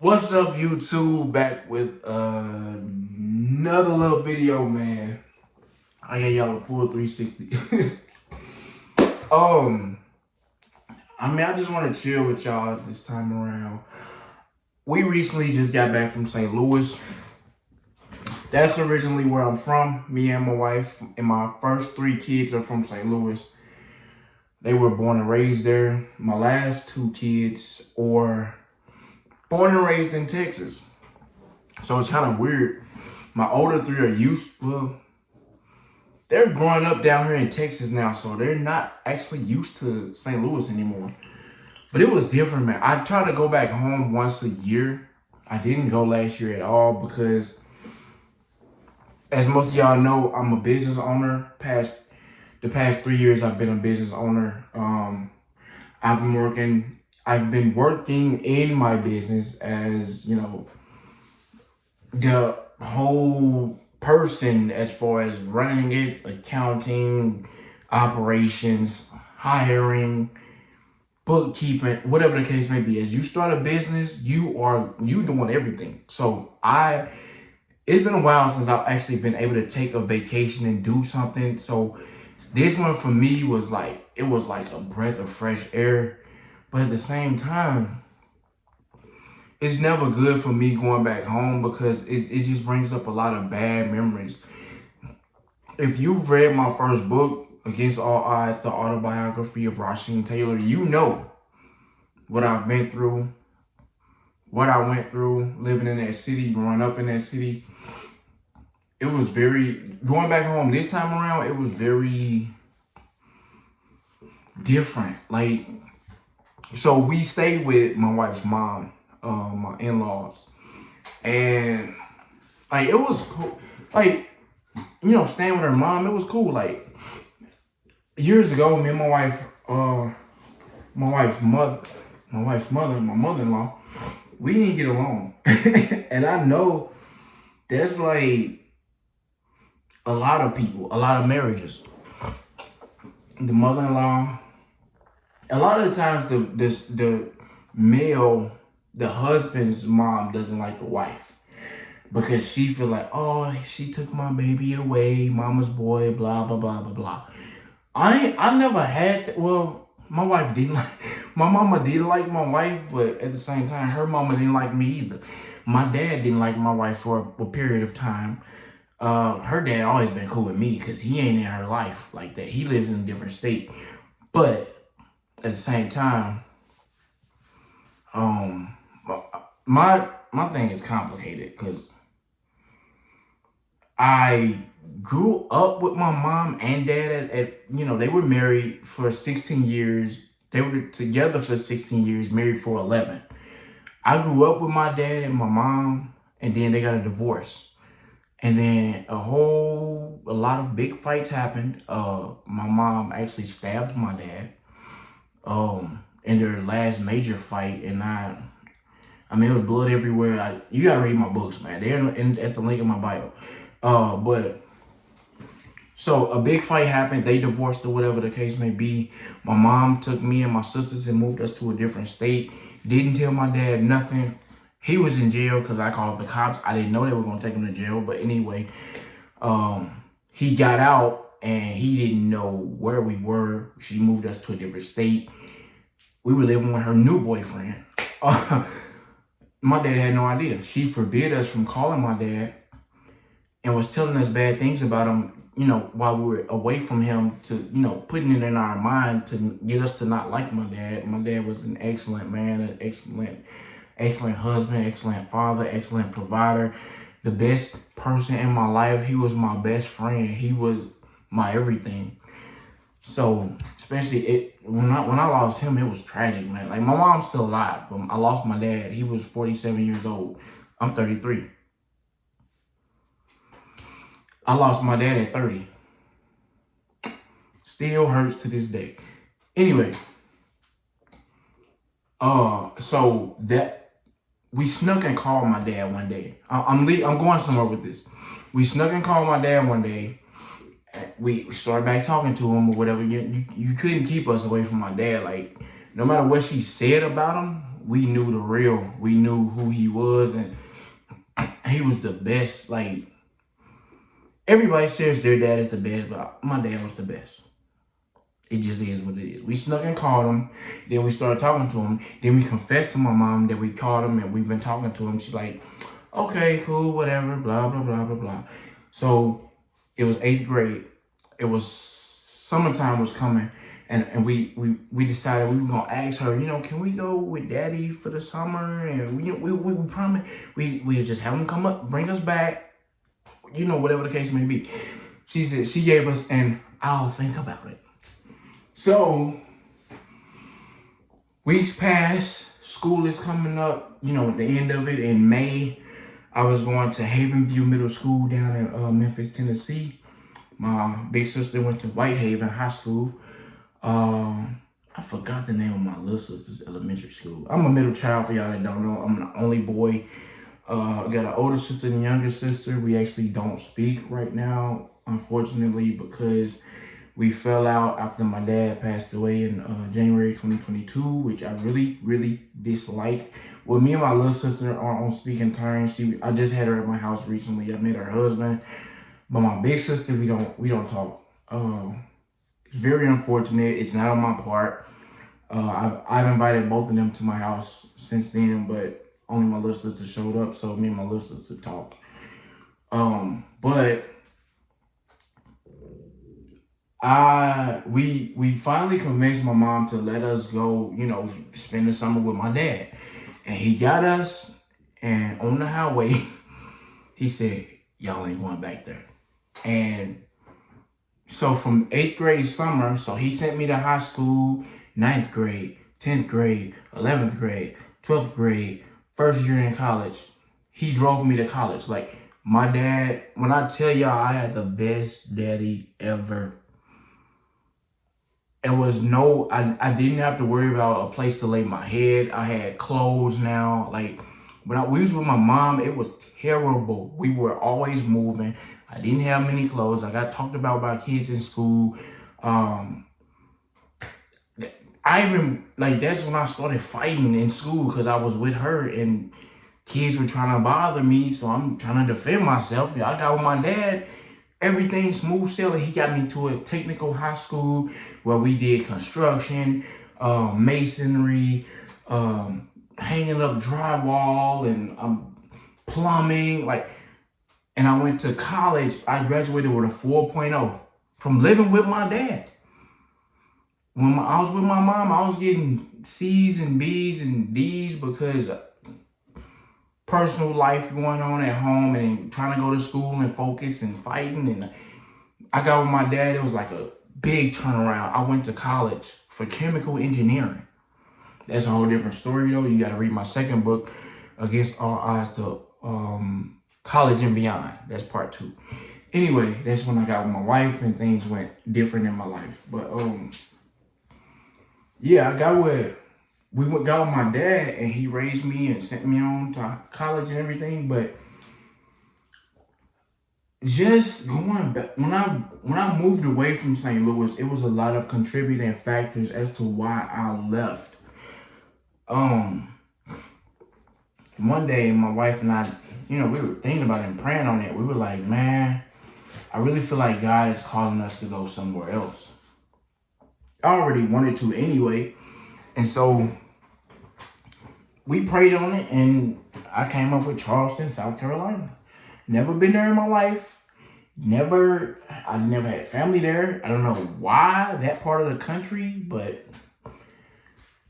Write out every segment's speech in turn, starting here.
What's up, YouTube? Back with another little video, man. I gave y'all a full 360. um, I just want to chill with y'all this time around. We recently just got back from St. Louis. That's originally where I'm from. Me and my wife and my first three kids are from St. Louis. They were born and raised there. My last two kids are born and raised in Texas. So it's kind of weird. My older three are they're growing up down here in Texas now, so they're not actually used to St. Louis anymore. But it was different, man. I try to go back home once a year. I didn't go last year at all because, as most of y'all know, I'm a business owner. The past 3 years, I've been a business owner. I've been working. I've been working in my business as the whole person as far as running it, accounting, operations, hiring, bookkeeping, whatever the case may be. As you start a business, you doing everything. So it's been a while since I've actually been able to take a vacation and do something. So this one for me was like a breath of fresh air. But at the same time, it's never good for me going back home because it just brings up a lot of bad memories. If you've read my first book, Against All Odds, the autobiography of Rasheem Taylor, you know what I've been through, what I went through living in that city, growing up in that city. It was going back home this time around, it was very different. Like, so we stayed with my wife's mom, my in-laws, and like it was cool. Like, staying with her mom, it was cool. Like years ago, me and my wife's mother, and my mother-in-law, we didn't get along. And I know there's like a lot of people, a lot of marriages. The mother-in-law, a lot of the times the male, the husband's mom doesn't like the wife because she feel like, oh, she took my baby away, mama's boy, blah blah blah blah blah. I never had that. Well, my wife didn't like, my mama did like my wife, but at the same time, her mama didn't like me either. My dad didn't like my wife for a period of time. Her dad always been cool with me because he ain't in her life like that. He lives in a different state. But at the same time, um, my thing is complicated because I grew up with my mom and dad they were married for 16 years. They were together for 16 years, married for 11. I grew up with my dad and my mom, and then they got a divorce. And then a lot of big fights happened. My mom actually stabbed my dad in their last major fight, and it was blood everywhere. You gotta read my books, man. They're at the link in my bio. But so a big fight happened. They divorced or whatever the case may be. My mom took me and my sisters and moved us to a different state. Didn't tell my dad nothing. He was in jail because I called the cops. I didn't know they were gonna take him to jail, but anyway, he got out and he didn't know where we were. She moved us to a different state. We were living with her new boyfriend. My dad had no idea. She forbid us from calling my dad and was telling us bad things about him, while we were away from him, to, putting it in our mind to get us to not like my dad. My dad was an excellent man, an excellent husband, excellent father, excellent provider, the best person in my life. He was my best friend. He was my everything. So especially when I lost him, it was tragic, man. Like, my mom's still alive, but I lost my dad. He was 47 years old. I'm 33. I lost my dad at 30. Still hurts to this day. Anyway, so that we snuck and called my dad one day. I'm going somewhere with this. We snuck and called my dad one day. We started back talking to him or whatever. You couldn't keep us away from my dad. Like, no matter what she said about him, we knew the real. We knew who he was, and he was the best. Like, everybody says their dad is the best, but my dad was the best. It just is what it is. We snuck and called him. Then we started talking to him. Then we confessed to my mom that we called him and we've been talking to him. She's like, okay, cool, whatever, blah, blah, blah, blah, blah. So it was 8th grade. It was summertime was coming. And we decided we were going to ask her, can we go with daddy for the summer? And we promised we just have him come up, bring us back, whatever the case may be. She said, she gave us an I'll think about it. So, weeks pass, school is coming up, at the end of it in May. I was going to Havenview Middle School down in Memphis, Tennessee. My big sister went to Whitehaven High School. I forgot the name of my little sister's elementary school. I'm a middle child for y'all that don't know. I'm the only boy. I got an older sister and a younger sister. We actually don't speak right now, unfortunately, because we fell out after my dad passed away in January 2022, which I really, really dislike. Well, me and my little sister are on speaking terms. I just had her at my house recently. I met her husband, but my big sister, we don't talk. It's very unfortunate. It's not on my part. I've invited both of them to my house since then, but only my little sister showed up, so me and my little sister talked. But we finally convinced my mom to let us go, spend the summer with my dad. And he got us, and on the highway, he said, y'all ain't going back there. And so from 8th grade summer, so he sent me to high school, 9th grade, 10th grade, 11th grade, 12th grade, first year in college. He drove me to college. Like, my dad, when I tell y'all I had the best daddy ever, it was I didn't have to worry about a place to lay my head. I had clothes now. Like, when we was with my mom, it was terrible. We were always moving. I didn't have many clothes. I got talked about by kids in school. That's when I started fighting in school because I was with her and kids were trying to bother me. So I'm trying to defend myself. I got with my dad. Everything smooth sailing. He got me to a technical high school where we did construction, masonry, hanging up drywall and plumbing. And I went to college. I graduated with a 4.0 from living with my dad. When I was with my mom, I was getting C's and B's and D's because personal life going on at home and trying to go to school and focus and fighting. And I got with my dad. It was like a big turnaround. I went to college for chemical engineering. That's a whole different story, though. You got to read my second book, Against All Odds, to College and Beyond. That's part 2. Anyway, that's when I got with my wife and things went different in my life. But yeah, got with my dad and he raised me and sent me on to college and everything. But just going back, when I moved away from St. Louis, it was a lot of contributing factors as to why I left. One day, my wife and I, we were thinking about it and praying on it. We were like, man, I really feel like God is calling us to go somewhere else. I already wanted to anyway. And so we prayed on it and I came up with Charleston, South Carolina. Never been there in my life. I never had family there. I don't know why that part of the country, but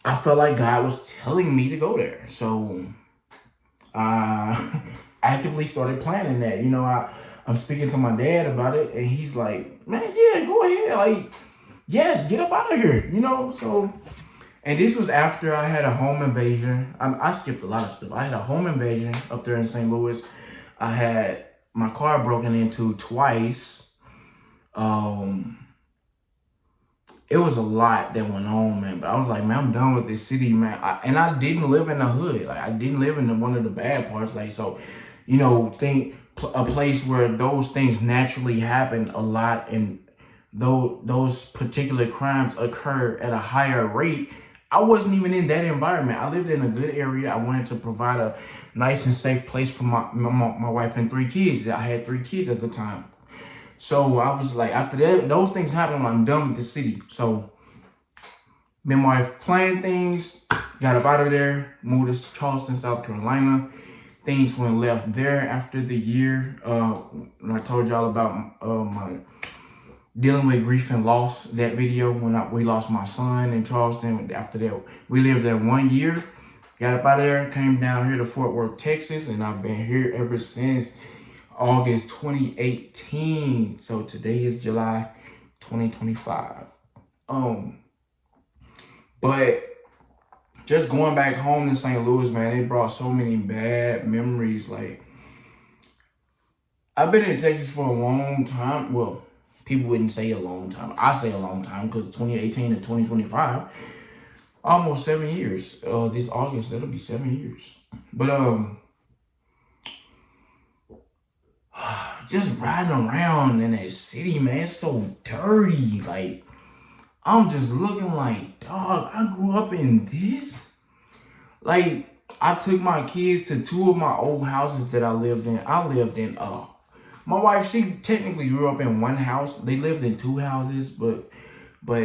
I felt like God was telling me to go there. So I actively started planning that. I'm speaking to my dad about it and he's like, man, yeah, go ahead. Like, yes, get up out of here, So, and this was after I had a home invasion. I skipped a lot of stuff. I had a home invasion up there in St. Louis. I had my car broken into twice. It was a lot that went on, man. But I was like, man, I'm done with this city, man. And I didn't live in the hood. Like, I didn't live in one of the bad parts. Like, so, think a place where those things naturally happen a lot and those particular crimes occur at a higher rate. I wasn't even in that environment. I lived in a good area. I wanted to provide a nice and safe place for my wife and 3 kids. I had 3 kids at the time. So I was like, after that, those things happened, I'm done with the city. So me and my wife planned things, got up out of there, moved to Charleston, South Carolina. Things went left there after the year. And I told y'all about my dealing with grief and loss, that video when we lost my son in Charleston. After that, we lived there 1 year, got up out of there, came down here to Fort Worth, Texas, and I've been here ever since August 2018. So today is July 2025. But just going back home to St. Louis, man, it brought so many bad memories. Like, I've been in Texas for a long time. Well, people wouldn't say a long time. I say a long time because 2018 to 2025, almost 7 years. This August, that'll be 7 years. But just riding around in that city, man, it's so dirty. Like, I'm just looking like, dog, I grew up in this. Like, I took my kids to 2 of my old houses that I lived in. My wife, she technically grew up in 1 house. They lived in 2 houses, but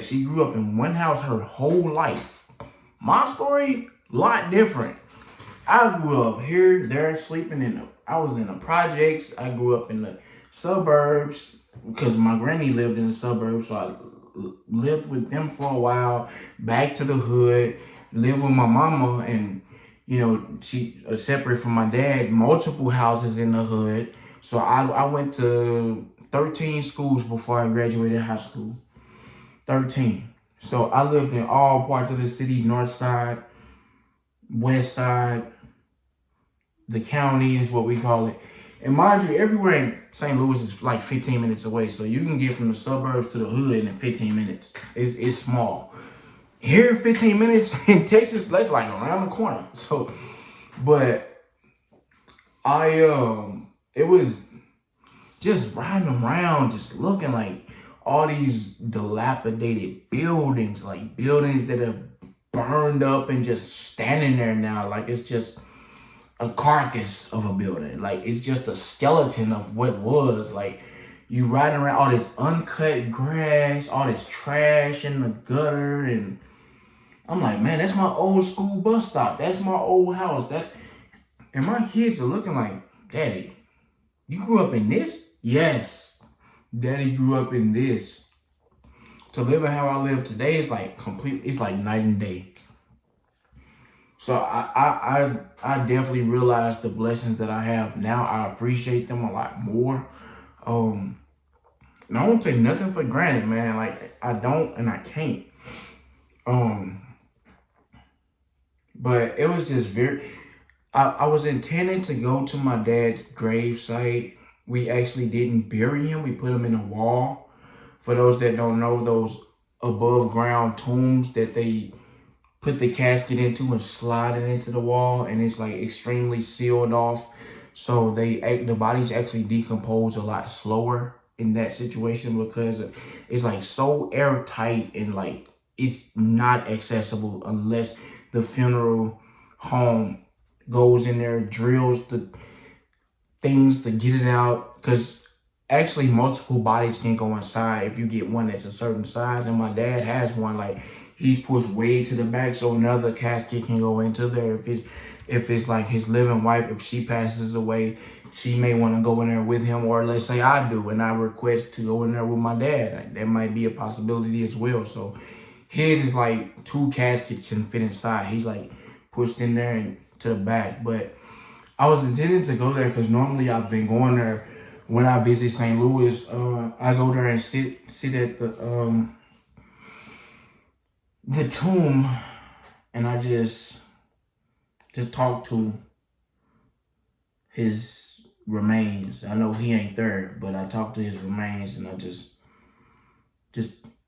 she grew up in 1 house her whole life. My story, a lot different. I grew up here, there, I was in the projects. I grew up in the suburbs because my granny lived in the suburbs, so I lived with them for a while. Back to the hood, lived with my mama, and she separate from my dad. Multiple houses in the hood. So I went to 13 schools before I graduated high school. 13. So I lived in all parts of the city, north side, west side, the county is what we call it. And mind you, everywhere in St. Louis is like 15 minutes away. So you can get from the suburbs to the hood in 15 minutes. It's small. Here, 15 minutes in Texas, that's like around the corner. So, but it was just riding around, just looking like all these dilapidated buildings, like buildings that have burned up and just standing there now. Like, it's just a carcass of a building. Like, it's just a skeleton of what was. Like, you riding around all this uncut grass, all this trash in the gutter, and I'm like, man, that's my old school bus stop. That's my old house. And my kids are looking like, Daddy, you grew up in this? Yes, Daddy grew up in this. To live how I live today is like it's like night and day. So I definitely realize the blessings that I have now. I appreciate them a lot more. And I won't take nothing for granted, man. Like, I don't and I can't. But it was just I was intending to go to my dad's grave site. We actually didn't bury him. We put him in a wall. For those that don't know, those above ground tombs that they put the casket into and slide it into the wall, and it's like extremely sealed off. So the bodies actually decompose a lot slower in that situation because it's like so airtight, and like it's not accessible unless the funeral home goes in there, drills the things to get it out. Because actually multiple bodies can go inside if you get one that's a certain size. And my dad has one, like, he's pushed way to the back so another casket can go into there. If it's like his living wife, if she passes away, she may want to go in there with him. Or let's say I do and I request to go in there with my dad. Like, that might be a possibility as well. So his is like 2 caskets can fit inside. He's like pushed in there and to the back. But I was intending to go there because normally I've been going there when I visit St. Louis. I go there and sit at the tomb, and I just talk to his remains. I know he ain't there, but I talk to his remains, and I just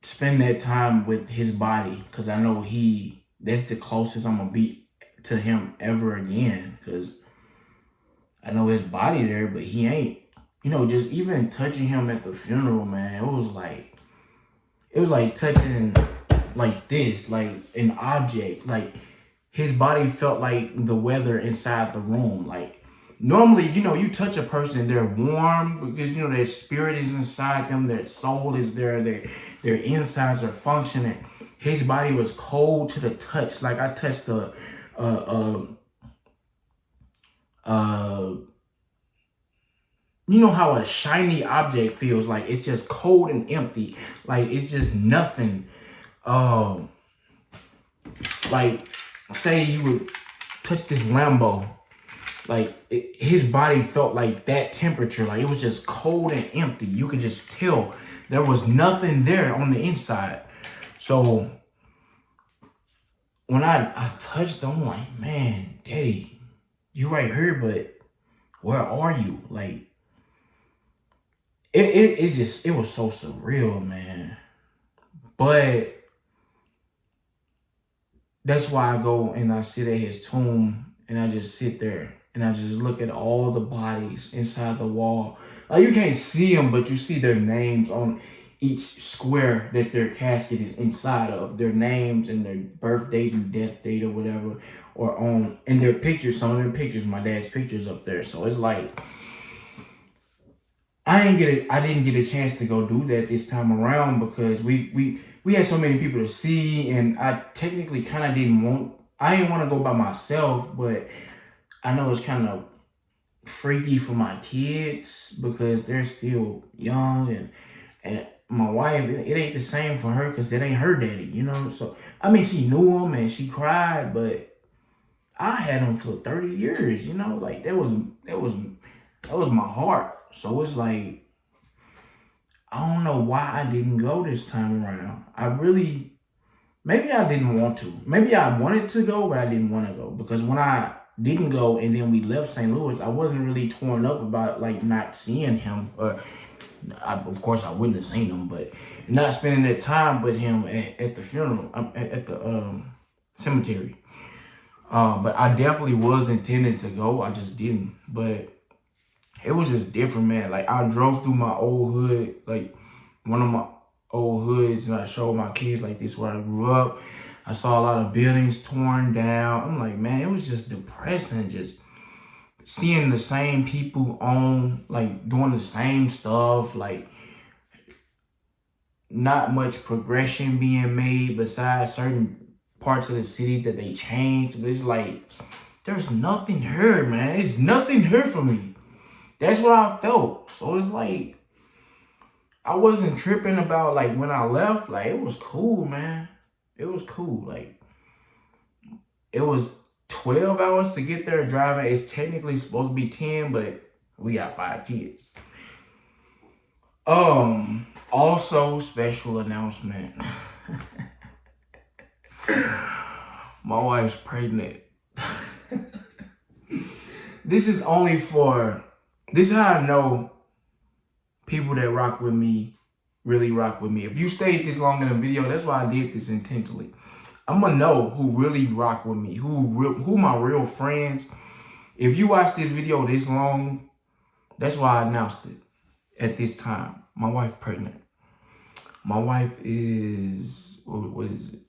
spend that time with his body, because I know that's the closest I'm gonna be to him ever again, because I know his body there, but he ain't. Just even touching him at the funeral, man, it was like touching like this, like an object. Like his body felt like the weather inside the room. Like normally, you touch a person and they're warm because their spirit is inside them, their soul is there, their insides are functioning. His body was cold to the touch. Like I touched uh uh how a shiny object feels like. It's just cold and empty. Like it's just nothing. Um, like say you would touch this Lambo. Like his body felt like that temperature. Like it was just cold and empty. You could just tell there was nothing there on the inside. So when I touched him, I'm like, man, Daddy, you right here, but where are you? Like it was so surreal, man. But that's why I go and I sit at his tomb and I just sit there and I just look at all the bodies inside the wall. Like you can't see them, but you see their names on each square that their casket is inside of. Their names and their birth date and death date or whatever, or on and their pictures. Some of their pictures, my dad's pictures up there. So it's like I didn't get a chance to go do that this time around because we had so many people to see, and I technically kind of I didn't want to go by myself, but I know it's kind of freaky for my kids because they're still young, and my wife, it ain't the same for her because it ain't her daddy. So I mean, she knew him and she cried, but I had him for 30 years. Like that was my heart. So it's like I don't know why I didn't go this time around. Maybe I didn't want to. Maybe I wanted to go, but I didn't want to go. Because when I didn't go and then we left St. Louis, I wasn't really torn up about like not seeing him. Of course, I wouldn't have seen him, but not spending that time with him at the funeral, at the cemetery. But I definitely was intending to go. I just didn't. But it was just different, man. Like I drove through my old hood, like one of my old hoods, and I showed my kids like this where I grew up. I saw a lot of buildings torn down. I'm like, man, it was just depressing, just seeing the same people like doing the same stuff, like not much progression being made besides certain parts of the city that they changed. But it's like there's nothing here, man. It's nothing here for me. That's what I felt. So it's like I wasn't tripping about like when I left. Like it was cool, man. It was cool. Like it was 12 hours to get there driving. It's technically supposed to be 10, but we got 5 kids. Also special announcement. My wife's pregnant. This is how I know people that rock with me really rock with me. If you stayed this long in the video, that's why I did this intentionally. I'm gonna know who really rock with me, who my real friends. If you watch this video this long, that's why I announced it at this time. My wife pregnant. My wife is, what is it?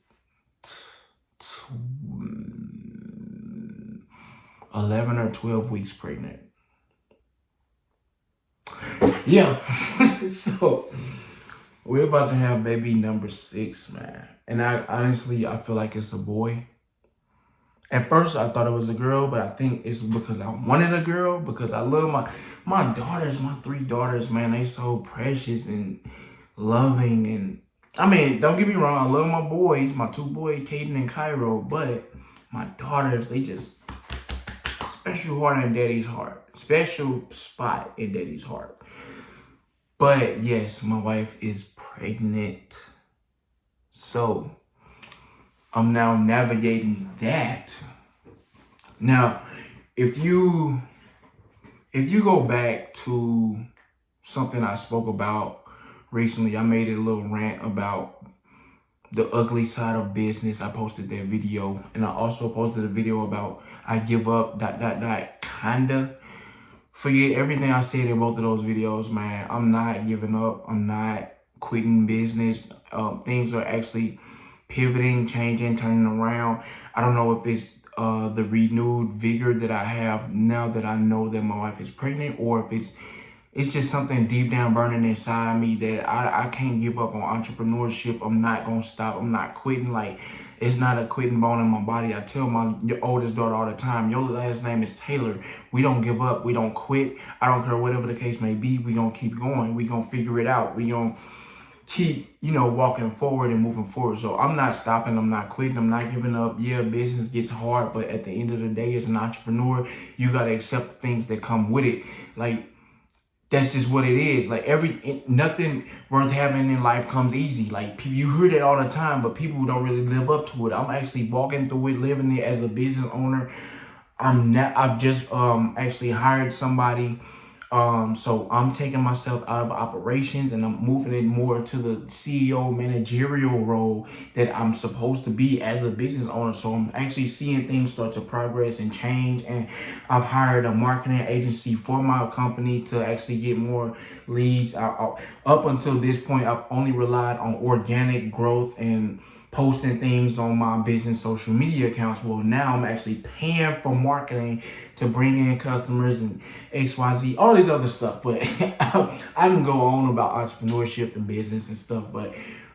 11 or 12 weeks pregnant. Yeah. So we're about to have baby number 6, man. And I honestly feel like it's a boy. At first I thought it was a girl, but I think it's because I wanted a girl, because I love my daughters, my 3 daughters, man. They so precious and loving. And I mean, don't get me wrong, I love my boys, my 2 boys, Caden and Cairo, but my daughters, they just special heart in daddy's heart. Special spot in daddy's heart. But yes, my wife is pregnant. So I'm now navigating that. Now, if you go back to something I spoke about recently, I made a little rant about the ugly side of business. I posted that video, and I also posted a video about I give up ... kinda. Forget everything I said in both of those videos, man. I'm not giving up. I'm not quitting business. Things are actually pivoting, changing, turning around. I don't know if it's the renewed vigor that I have now that I know that my wife is pregnant, or if it's just something deep down burning inside me that I can't give up on entrepreneurship. I'm not gonna stop. I'm not quitting. Like, it's not a quitting bone in my body. I tell my oldest daughter all the time, your last name is Taylor. We don't give up. We don't quit. I don't care whatever the case may be. We gonna keep going. We gonna figure it out. We gonna keep, walking forward and moving forward. So I'm not stopping. I'm not quitting. I'm not giving up. Yeah, business gets hard, but at the end of the day, as an entrepreneur, you got to accept the things that come with it. Like, that's just what it is. Like, nothing worth having in life comes easy. Like, you hear that all the time, but people don't really live up to it. I'm actually walking through it, living it as a business owner. I've just actually hired somebody. So I'm taking myself out of operations and I'm moving it more to the CEO managerial role that I'm supposed to be as a business owner. So I'm actually seeing things start to progress and change. And I've hired a marketing agency for my company to actually get more leads. Up until this point, I've only relied on organic growth and posting things on my business social media accounts. Well, now I'm actually paying for marketing to bring in customers and XYZ, all this other stuff. But I can go on about entrepreneurship and business and stuff, but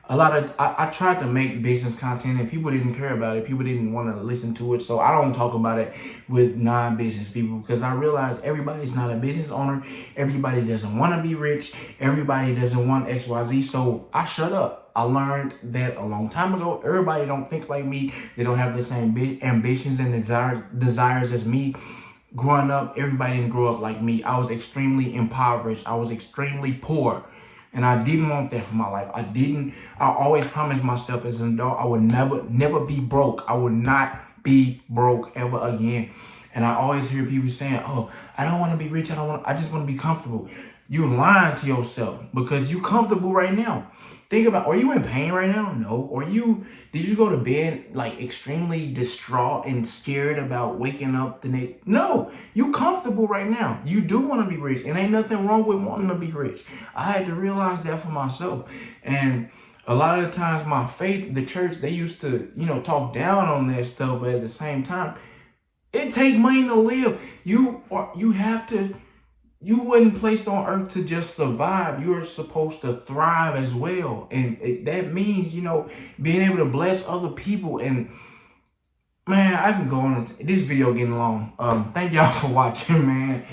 I tried to make business content and people didn't care about it. People didn't want to listen to it. So I don't talk about it with non-business people because I realize everybody's not a business owner. Everybody doesn't want to be rich. Everybody doesn't want XYZ. So I shut up. I learned that a long time ago. Everybody don't think like me. They don't have the same ambitions and desires as me. Growing up, everybody didn't grow up like me. I was extremely impoverished. I was extremely poor. And I didn't want that for my life. I always promised myself as an adult, I would never be broke. I would not be broke ever again. And I always hear people saying, oh, I don't want to be rich. I just want to be comfortable. You're lying to yourself because you're comfortable right now. Think about, are you in pain right now? No. Did you go to bed like extremely distraught and scared about waking up the next? No, you comfortable right now. You do want to be rich, and ain't nothing wrong with wanting to be rich. I had to realize that for myself. And a lot of the times my faith, the church, they used to, talk down on that stuff, but at the same time, it takes money to live. You wasn't placed on earth to just survive. You're supposed to thrive as well. And that means, being able to bless other people. And man, I can go on. This video getting long. Thank y'all for watching, man.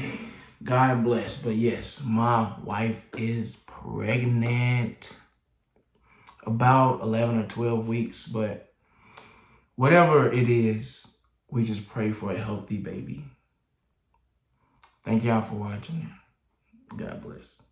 God bless. But yes, my wife is pregnant. About 11 or 12 weeks. But whatever it is, we just pray for a healthy baby. Thank y'all for watching. God bless.